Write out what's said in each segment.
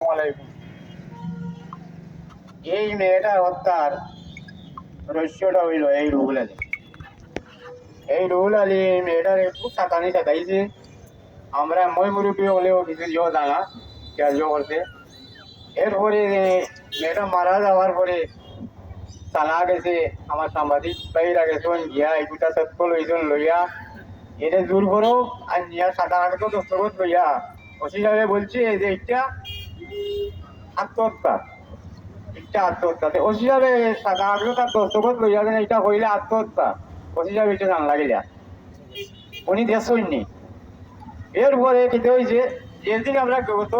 আলাইকুম। এই মেয়েটার হত্যার রহস্যটা হইল এই রুহুল আলী এই মেয়েটার খুব সাতানি সাতাইছে। আমরা মই মুরব্বী হলেও কিছু জানা কার্য করতে। এরপরে মেয়েটা মারা যাওয়ার পরে জানা গেছে আমার সাংবাদিক ভাইরা গেছেন গিয়া এগুটা সত্য লইজন লইয়া এটা জোর করো আর নিয়া সাদা আগে দস্তখত লইয়া ওসি সাহেব বলছে যে এটা আত্মহত্যা আত্মহত্যা ওসি সাহেব সাদা আগে তার দস্তখত লইয়া যেন এটা হইলে আত্মহত্যা ওসি সাহেব এটা জান লাগিলা উনি দেখছেননি। এরপরে খেতে হয়েছে যেদিন আমরা গত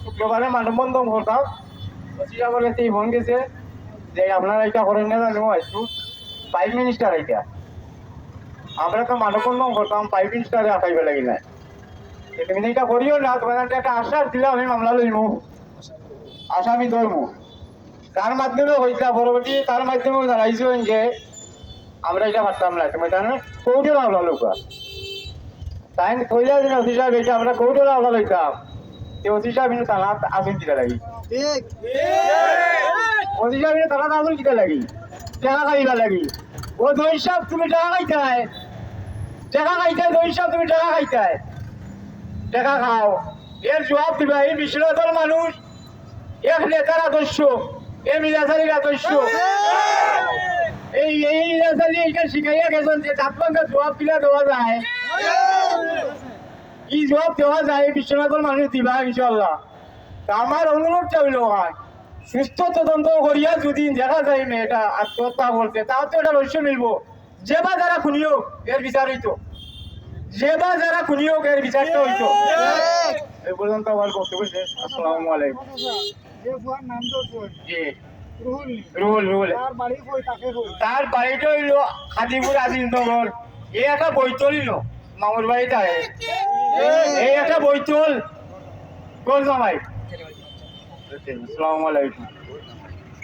শুক্রবারে মানববন্ধন করতাম ওসি সাহেবের কাছে ফোন গেছে যে আপনারা এটা করেন না জানো একটু প্রাইম মিনিস্টার এটা আমরা তো মানববন্ধন করতাম প্রাইম মিনিস্টারে আসাইবে লাগি না তুমি এটা করিও না তোমার একটা আশ্বাস দিলে আমি মামলা লইমু আসামি ধরবো। তার মাধ্যমে হয়েছে পরবর্তী তার মাধ্যমে জানাইছেন যে আমরা এটা পারতাম না তুমি তার কৌটে মামলা লোকা তাই কইলা দিন অফিস সাহেব এটা আমরা কৌটে মামলা লইতাম অফিস সাহেব কিন্তু তারা আসুন দিতে লাগি অফিস সাহেব তারা আসুন দিতে লাগি টাকা খাইবা লাগি ও দই সাহেব তুমি টাকা খাইতাই দই সাহেব তুমি টাকা খাইতাই টাকা খাও এর জবাব দিবা এই বিশ্বনাথের মানুষ এক নেতার আদর্শ এই মিলাচারির আদর্শ এই মিলাচারি এইটা শিখাইয়া গেছেন যে তাৎপর্যের জবাব দিলে দেওয়া যায় কি জবাব দেওয়া যায় বিশ্বনাথের মানুষ দিবা ইনশাল্লাহ। আমার অনুরোধ চাইল হয় সুস্থ তদন্ত করিয়া যদি দেখা যায় মেয়েটা আত্মহত্যা করছে তাও তো এটা রহস্য মিলবো যেবা যারা খুনিও এর বিচার হইতো এর বিচারটা হইতো। এই পর্যন্ত আমার বক্তব্য শেষ। আসসালামু আলাইকুম। জি রুহুল তার বাড়িটা হইল হাজিপুর আজিজনগর। এই একটা বৈতল হইল মামুর বাড়িটা এই একটা বৈতল গোল জামাই। আসসালামু আলাইকুম।